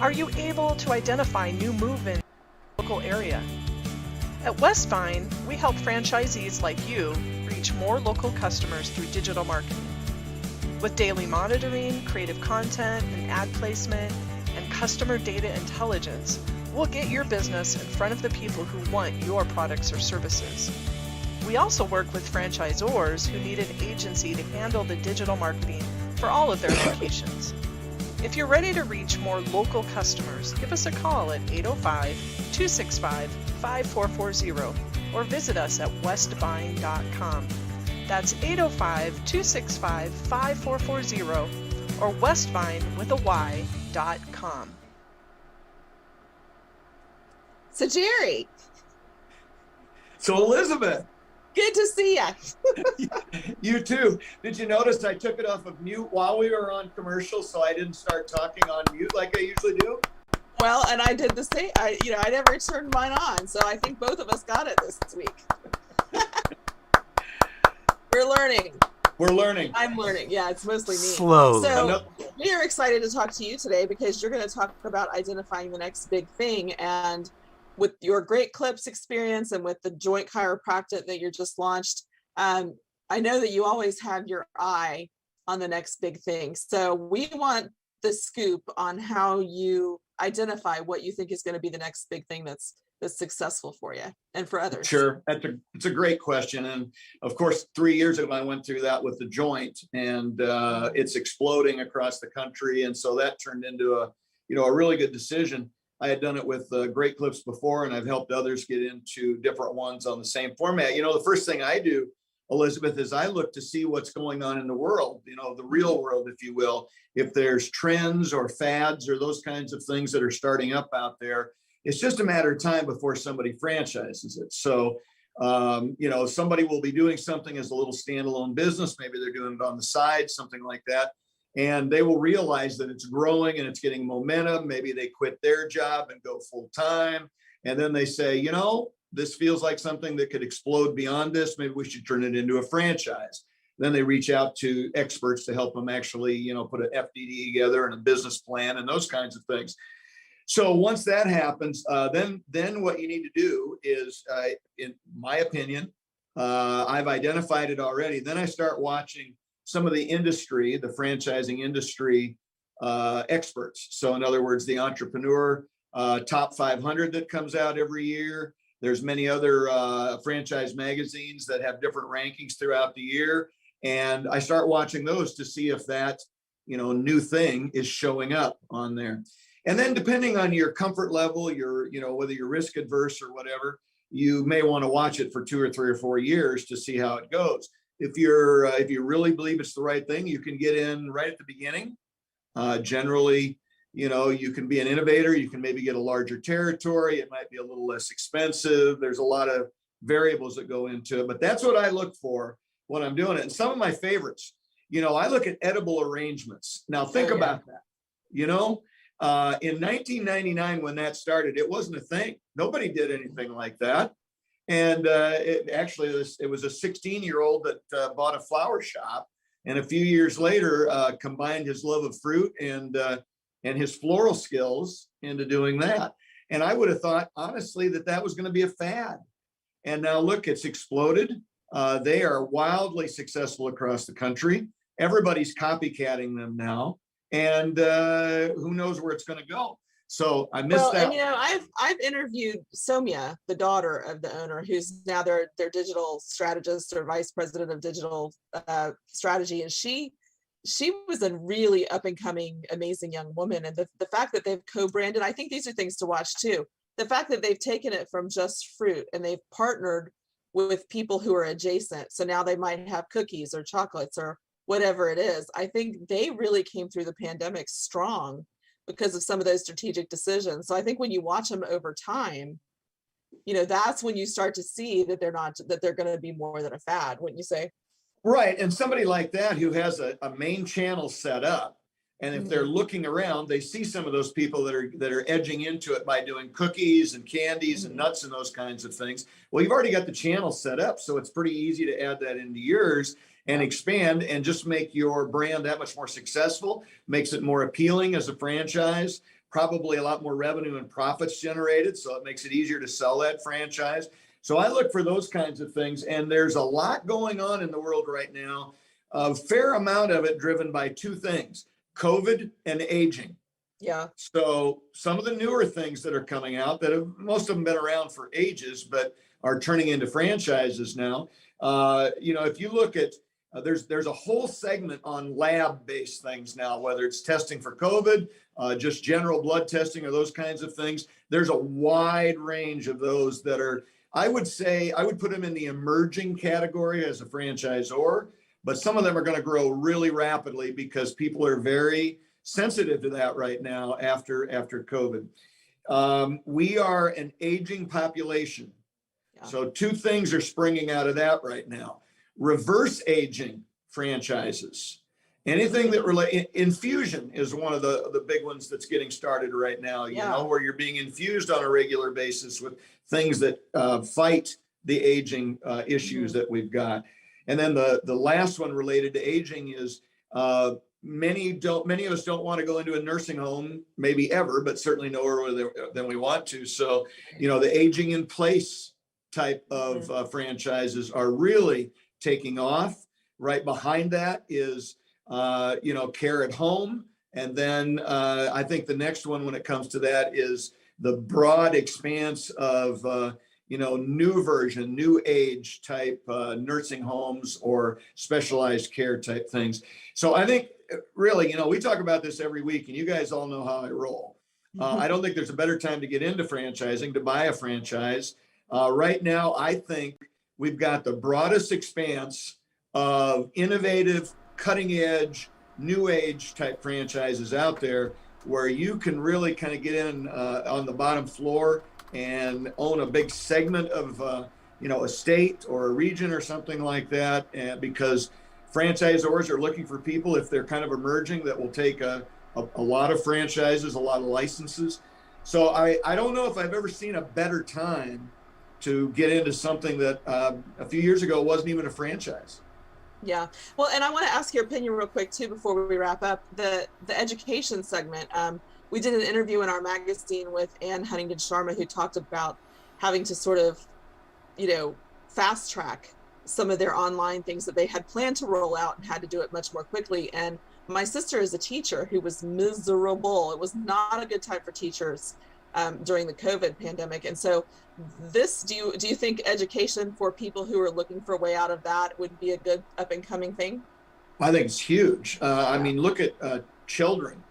Are you able to identify new movement in the local area? At Westvine, we help franchisees like you reach more local customers through digital marketing. With daily monitoring, creative content, and ad placement, and customer data intelligence, we'll get your business in front of the people who want your products or services. We also work with franchisors who need an agency to handle the digital marketing for all of their locations. If you're ready to reach more local customers, give us a call at 805-265-5440 or visit us at westvine.com. That's 805-265-5440 or westvine.com. So Jerry. So Elizabeth. Good to see you. You too. Did you notice I took it off of mute while we were on commercial, so I didn't start talking on mute like I usually do? Well, and I did the same. I never turned mine on, so I think both of us got it this week. We're learning. We're learning. I'm learning. Yeah, it's mostly me. Slowly. So we are excited to talk to you today because you're going to talk about identifying the next big thing. And with your great clips experience and with the joint chiropractic that you just launched, I know that you always have your eye on the next big thing. So we want the scoop on how you identify what you think is going to be the next big thing that's successful for you and for others. Sure. It's a great question. And of course, 3 years ago, I went through that with the joint, and it's exploding across the country. And so that turned into a really good decision. I had done it with great clips before, and I've helped others get into different ones on the same format. The first thing I do, Elizabeth, is I look to see what's going on in the world, the real world, if you will. If there's trends or fads or those kinds of things that are starting up out there, it's just a matter of time before somebody franchises it. So, somebody will be doing something as a little standalone business. Maybe they're doing it on the side, something like that. And they will realize that it's growing and it's getting momentum. Maybe they quit their job and go full time. And then they say, this feels like something that could explode beyond this. Maybe we should turn it into a franchise. Then they reach out to experts to help them actually, put an FDD together and a business plan and those kinds of things. So once that happens, then what you need to do is, in my opinion, I've identified it already. Then I start watching some of the industry, the franchising industry experts. So in other words, the entrepreneur top 500 that comes out every year. There's many other franchise magazines that have different rankings throughout the year. And I start watching those to see if that, new thing is showing up on there. And then depending on your comfort level, whether you're risk adverse or whatever, you may want to watch it for 2 or 3 or 4 years to see how it goes. If you really believe it's the right thing, you can get in right at the beginning. Generally, you can be an innovator. You can maybe get a larger territory. It might be a little less expensive. There's a lot of variables that go into it, but that's what I look for when I'm doing it. And some of my favorites, I look at edible arrangements. Now think about that, in 1999, when that started, it wasn't a thing. Nobody did anything like that. And it was a 16-year-old that bought a flower shop, and a few years later combined his love of fruit and his floral skills into doing that. And I would have thought, honestly, that was going to be a fad. And now look, it's exploded. They are wildly successful across the country. Everybody's copycatting them now. And who knows where it's going to go. So I missed that. And I've interviewed Soumya, the daughter of the owner, who's now their digital strategist or vice president of digital strategy, and she was a really up and coming, amazing young woman. And the fact that they've co-branded, I think these are things to watch too. The fact that they've taken it from just fruit and they've partnered with people who are adjacent. So now they might have cookies or chocolates or whatever it is. I think they really came through the pandemic strong because of some of those strategic decisions. So I think when you watch them over time, that's when you start to see that they're going to be more than a fad, wouldn't you say? Right. And somebody like that who has a main channel set up, and if they're looking around, they see some of those people that are edging into it by doing cookies and candies and nuts and those kinds of things. Well, you've already got the channel set up, so it's pretty easy to add that into yours and expand and just make your brand that much more successful, makes it more appealing as a franchise, probably a lot more revenue and profits generated. So it makes it easier to sell that franchise. So I look for those kinds of things. And there's a lot going on in the world right now, a fair amount of it driven by 2 things, COVID and aging. Yeah. So some of the newer things that are coming out that have, most of them been around for ages, but are turning into franchises now. If you look at, there's a whole segment on lab-based things now, whether it's testing for COVID, just general blood testing or those kinds of things. There's a wide range of those that are, I would say, I would put them in the emerging category as a franchisor, but some of them are going to grow really rapidly because people are very sensitive to that right now after COVID. We are an aging population. Yeah. So 2 things are springing out of that right now. Reverse aging franchises. anything that relate, infusion is one of the big ones that's getting started right now, you know, where you're being infused on a regular basis with things that fight the aging issues that we've got. And then the last one related to aging is many of us don't want to go into a nursing home, maybe ever, but certainly no earlier than we want to. So, you know, the aging in place type of franchises are really taking off. Right behind that is, you know, care at home. And then I think the next one when it comes to that is the broad expanse of, you know, new age type nursing homes or specialized care type things. So I think really, you know, we talk about this every week and you guys all know how I roll. I don't think there's a better time to get into franchising, to buy a franchise. Right now, I think we've got the broadest expanse of innovative, cutting edge, new age type franchises out there where you can really kind of get in on the bottom floor and own a big segment of, you know, a state or a region or something like that. And because franchisors are looking for people, if they're kind of emerging, that will take a lot of franchises, a lot of licenses. So I don't know if I've ever seen a better time to get into something that a few years ago wasn't even a franchise. Yeah. Well, and I want to ask your opinion real quick too, before we wrap up the education segment. We did an interview in our magazine with Ann Huntington Sharma, who talked about having to sort of, you know, fast track some of their online things that they had planned to roll out and had to do it much more quickly. And my sister is a teacher who was miserable. It was not a good time for teachers during the COVID pandemic. And so this, do you think education for people who are looking for a way out of that would be a good up and coming thing? I think it's huge. I mean, look at children.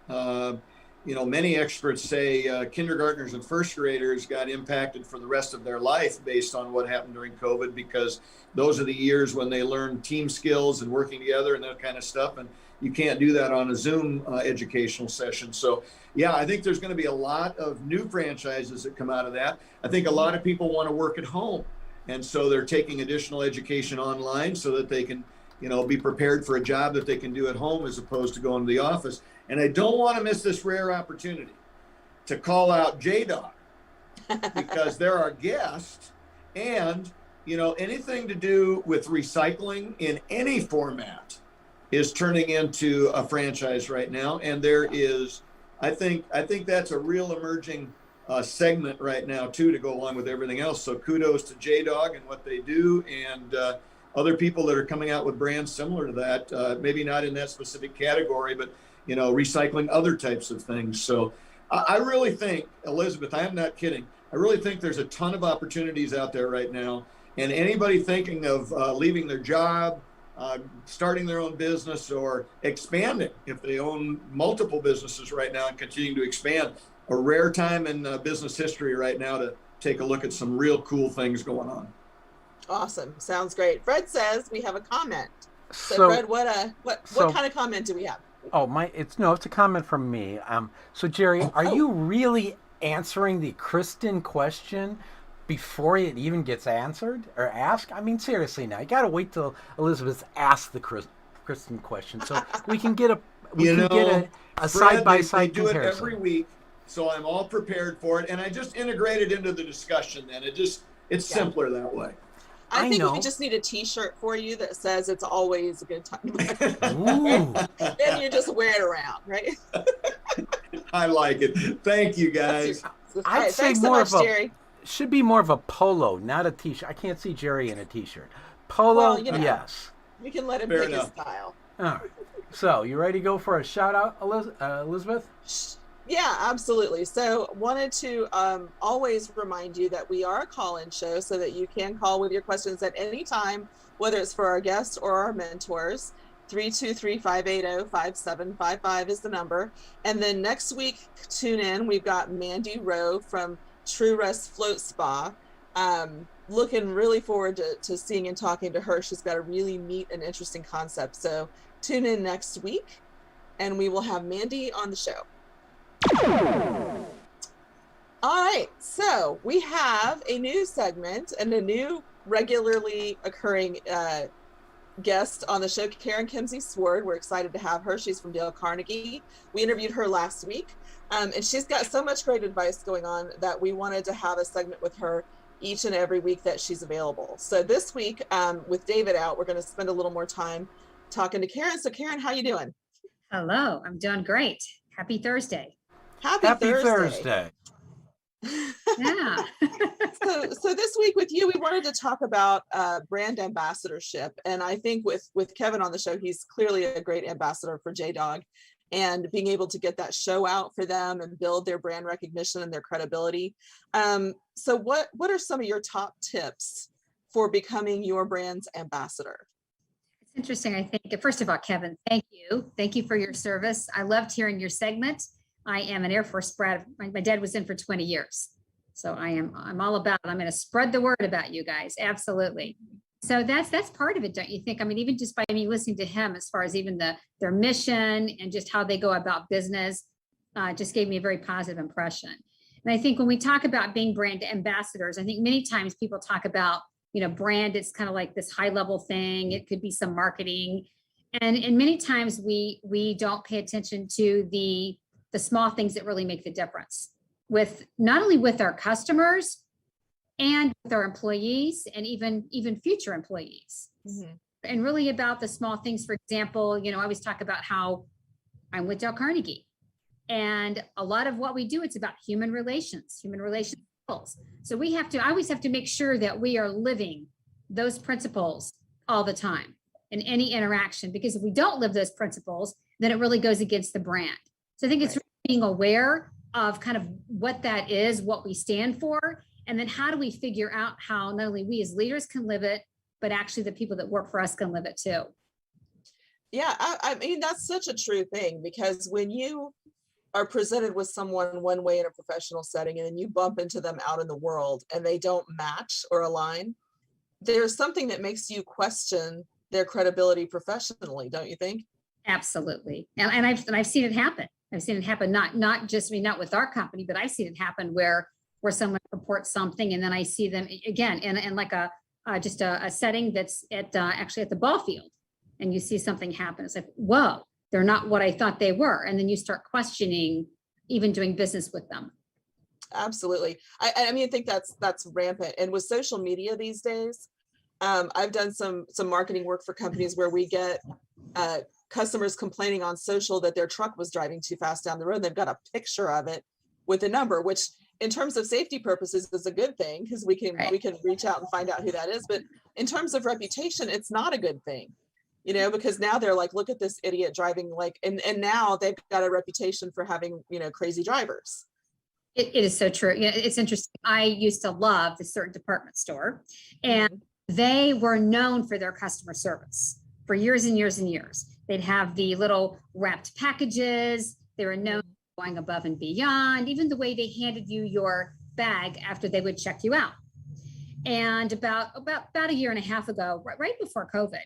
You know, many experts say kindergartners and first graders got impacted for the rest of their life based on what happened during COVID, because those are the years when they learn team skills and working together and that kind of stuff. And you can't do that on a Zoom educational session. So, yeah, I think there's going to be a lot of new franchises that come out of that. I think a lot of people want to work at home. And so they're taking additional education online so that they can, you know, be prepared for a job that they can do at home as opposed to going to the office. And I don't want to miss this rare opportunity to call out JDog because they're our guest, and, you know, anything to do with recycling in any format is turning into a franchise right now. And there is, I think that's a real emerging segment right now too, to go along with everything else. So kudos to JDog and what they do, and other people that are coming out with brands similar to that, maybe not in that specific category, but, you know, recycling other types of things. So I really think, Elizabeth, I am not kidding, I really think there's a ton of opportunities out there right now. And anybody thinking of leaving their job, starting their own business, or expanding, if they own multiple businesses right now and continuing to expand, a rare time in business history right now to take a look at some real cool things going on. Awesome. Sounds great. Fred says we have a comment. So Fred, what kind of comment do we have? Oh, it's a comment from me. So Jerry, are you really answering the Kristin question before it even gets answered or asked? I mean, seriously now, you got to wait till Elizabeth asks the Kristin question so we can get a side-by-side comparison. They do it every week, so I'm all prepared for it, and I just integrate it into the discussion. Then it's simpler that way. I think we just need a T-shirt for you that says it's always a good time. Ooh. Then you just wear it around, right? I like it. Thank you, guys. I'd say Jerry. Should be more of a polo, not a T-shirt. I can't see Jerry in a T-shirt. Polo, well, you know, yes. You can let him pick his style. All right. So, you ready to go for a shout-out, Elizabeth? Yeah, absolutely. So wanted to always remind you that we are a call-in show, so that you can call with your questions at any time, whether it's for our guests or our mentors. 323-580-5755 is the number. And then next week, tune in. We've got Mandy Rowe from True Rest Float Spa. Looking really forward to seeing and talking to her. She's got a really neat and interesting concept. So tune in next week, and we will have Mandy on the show. All right, so we have a new segment and a new regularly occurring guest on the show, Karen Kimsey Sword. We're excited to have her. She's from Dale Carnegie. We interviewed her last week, and she's got so much great advice going on that we wanted to have a segment with her each and every week that she's available. So this week, with David out, we're going to spend a little more time talking to Karen. So Karen, how you doing? Hello, I'm doing great. Happy Thursday. Happy Thursday. Yeah. So this week with you, we wanted to talk about brand ambassadorship. And I think with Kevin on the show, he's clearly a great ambassador for JDog, and being able to get that show out for them and build their brand recognition and their credibility. So what are some of your top tips for becoming your brand's ambassador? It's interesting. I think, first of all, Kevin, thank you. Thank you for your service. I loved hearing your segment. I am an Air Force brat. My dad was in for 20 years. So I'm all about it. I'm going to spread the word about you guys. Absolutely. So that's part of it, don't you think? I mean, even just by me listening to him, as far as even their mission and just how they go about business, just gave me a very positive impression. And I think when we talk about being brand ambassadors, I think many times people talk about, brand, it's kind of like this high level thing. It could be some marketing. And many times we don't pay attention to the small things that really make the difference with not only with our customers and with our employees and even future employees. Mm-hmm. And really about the small things. For example, I always talk about how I'm with Dale Carnegie, and a lot of what we do, it's about human relations skills. So I always have to make sure that we are living those principles all the time in any interaction, because if we don't live those principles, then it really goes against the brand. So I think it's really being aware of kind of what that is, what we stand for, and then how do we figure out how not only we as leaders can live it, but actually the people that work for us can live it too. Yeah, I mean, that's such a true thing, because when you are presented with someone one way in a professional setting and then you bump into them out in the world and they don't match or align, there's something that makes you question their credibility professionally, don't you think? Absolutely. And I've seen it happen. I've seen it happen, not just not with our company, but I've seen it happen where someone reports something and then I see them again in like a setting that's actually at the ball field, and you see something happen. It's like, whoa, they're not what I thought they were. And then you start questioning even doing business with them. Absolutely. I mean, I think that's rampant. And with social media these days, I've done some marketing work for companies where we get customers complaining on social that their truck was driving too fast down the road. They've got a picture of it with a number, which in terms of safety purposes is a good thing, because we can reach out and find out who that is. But in terms of reputation, it's not a good thing, because now they're like, look at this idiot driving, like, and now they've got a reputation for having, crazy drivers. It is so true. It's interesting. I used to love this certain department store, and they were known for their customer service for years and years and years. They'd have the little wrapped packages. They were known for going above and beyond, even the way they handed you your bag after they would check you out. And about a year and a half ago, right before COVID,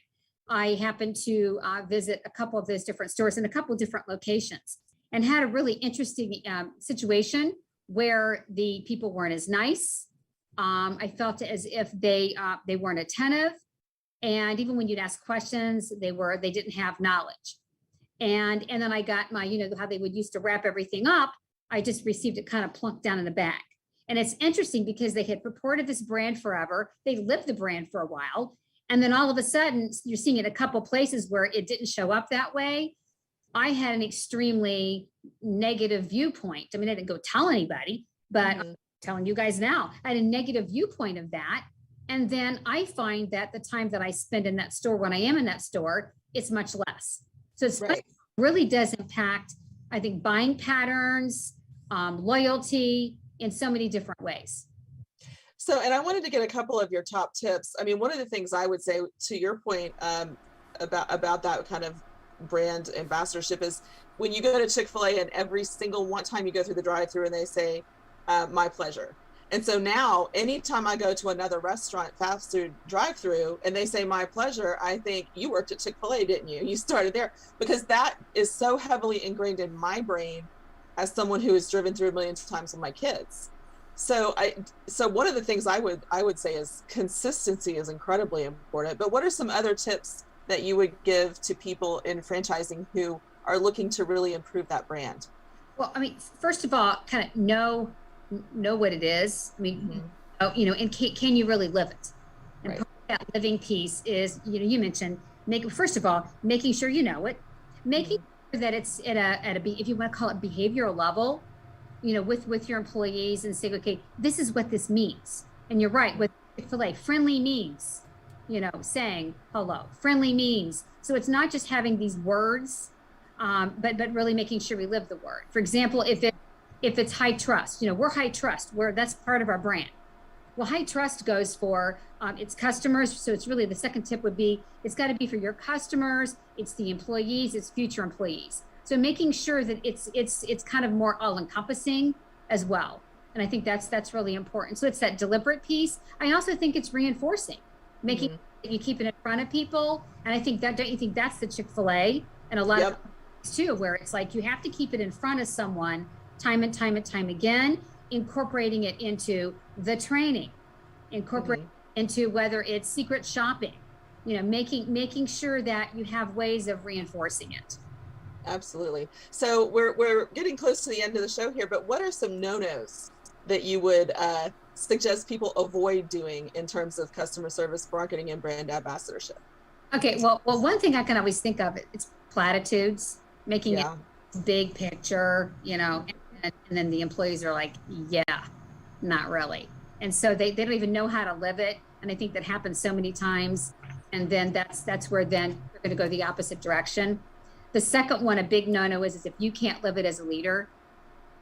I happened to visit a couple of those different stores in a couple of different locations, and had a really interesting situation where the people weren't as nice. I felt as if they weren't attentive. And even when you'd ask questions, they didn't have knowledge. And then I got my, how they would used to wrap everything up. I just received it kind of plunked down in a bag. And it's interesting because they had purported this brand forever. They lived the brand for a while. And then all of a sudden you're seeing it a couple places where it didn't show up that way. I had an extremely negative viewpoint. I mean, I didn't go tell anybody, but I'm telling you guys now, I had a negative viewpoint of that. And then I find that the time that I spend in that store, when I am in that store, it's much less. So it really does impact, I think, buying patterns, loyalty in so many different ways. So, and I wanted to get a couple of your top tips. I mean, one of the things I would say, to your point, about that kind of brand ambassadorship, is when you go to Chick-fil-A and every single one time you go through the drive-thru and they say, my pleasure. And so now anytime I go to another restaurant, fast food drive-thru, and they say my pleasure, I think, you worked at Chick-fil-A, didn't you? You started there, because that is so heavily ingrained in my brain as someone who has driven through a million times with my kids. So one of the things I would say is consistency is incredibly important. But what are some other tips that you would give to people in franchising who are looking to really improve that brand? Well, I mean, first of all, kind of know what it is. I mean, and can you really live it? And Right. part of that living piece is, you mentioned first of all, making sure you know it, making sure that it's at if you want to call it behavioral level, with your employees, and say, okay, this is what this means. And you're right, with Chick-fil-A, friendly means, saying hello. Friendly means, so it's not just having these words, but really making sure we live the word. For example, if it's high trust, we're high trust, that's part of our brand. Well, high trust goes for its customers. So it's really, the second tip would be, it's got to be for your customers, it's the employees, it's future employees. So making sure that it's kind of more all encompassing as well. And I think that's really important. So it's that deliberate piece. I also think it's reinforcing, making that you keep it in front of people. And I think don't you think that's the Chick-fil-A and a lot of too, where it's like you have to keep it in front of someone time and time again, incorporating it into the training, incorporate into whether it's secret shopping, making sure that you have ways of reinforcing it. Absolutely. So we're getting close to the end of the show here, but what are some no-nos that you would suggest people avoid doing in terms of customer service, marketing, and brand ambassadorship? Okay, well, one thing I can always think of, it's platitudes, making it big picture, and then the employees are like, yeah, not really. And so they don't even know how to live it. And I think that happens so many times. And then that's where then we're going to go the opposite direction. The second one, a big no-no is if you can't live it as a leader.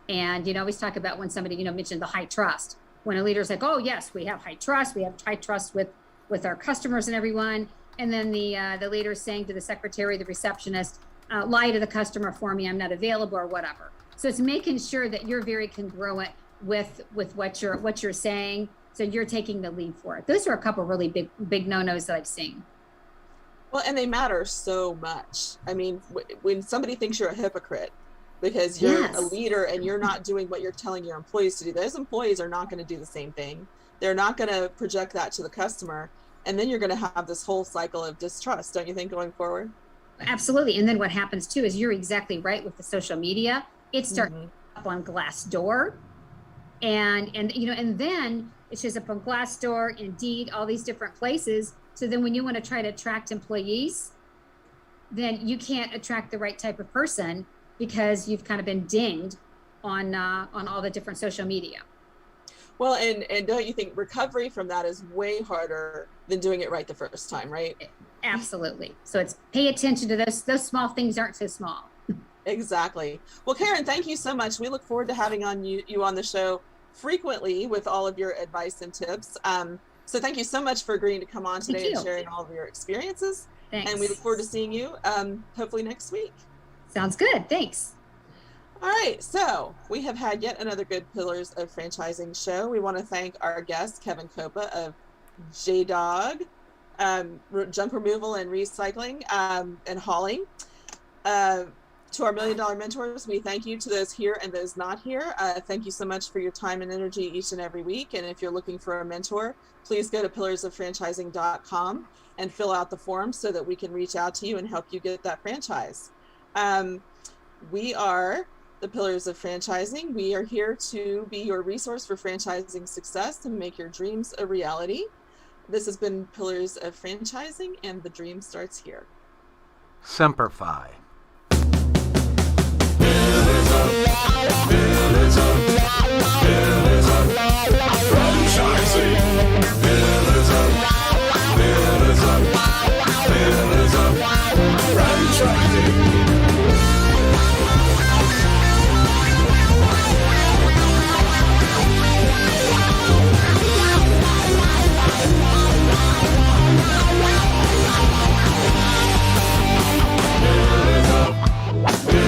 And, always talk about when somebody, mentioned the high trust. When a leader's like, oh, yes, we have high trust. We have high trust with our customers and everyone. And then the leader is saying to the secretary, the receptionist, lie to the customer for me, I'm not available, or whatever. So it's making sure that you're very congruent with what you're saying. So you're taking the lead for it. Those are a couple really big no-nos that I've seen. Well, and they matter so much. I mean, when somebody thinks you're a hypocrite because you're a leader and you're not doing what you're telling your employees to do, those employees are not going to do the same thing. They're not going to project that to the customer. And then you're going to have this whole cycle of distrust, don't you think, going forward? Absolutely. And then what happens too is you're exactly right with the social media. It starts up on Glassdoor, and then it shows up on Glassdoor, Indeed, all these different places. So then when you want to try to attract employees, then you can't attract the right type of person because you've kind of been dinged on all the different social media. Well, and don't you think recovery from that is way harder than doing it right the first time, right? Absolutely. So it's pay attention to those small things aren't so small. Exactly. Well, Karen, thank you so much. We look forward to having you on the show frequently with all of your advice and tips. So thank you so much for agreeing to come on today and sharing all of your experiences. Thanks. And we look forward to seeing you hopefully next week. Sounds good. Thanks. All right, so we have had yet another good Pillars of Franchising show. We want to thank our guest, Kevin Kopa of JDog Junk Removal and Recycling and Hauling. To our $1 Million Mentors, we thank you. To those here and those not here, thank you so much for your time and energy each and every week. And if you're looking for a mentor, please go to pillarsoffranchising.com and fill out the form so that we can reach out to you and help you get that franchise. We are the Pillars of Franchising. We are here to be your resource for franchising success and make your dreams a reality. This has been Pillars of Franchising, and the dream starts here. Semper Fi.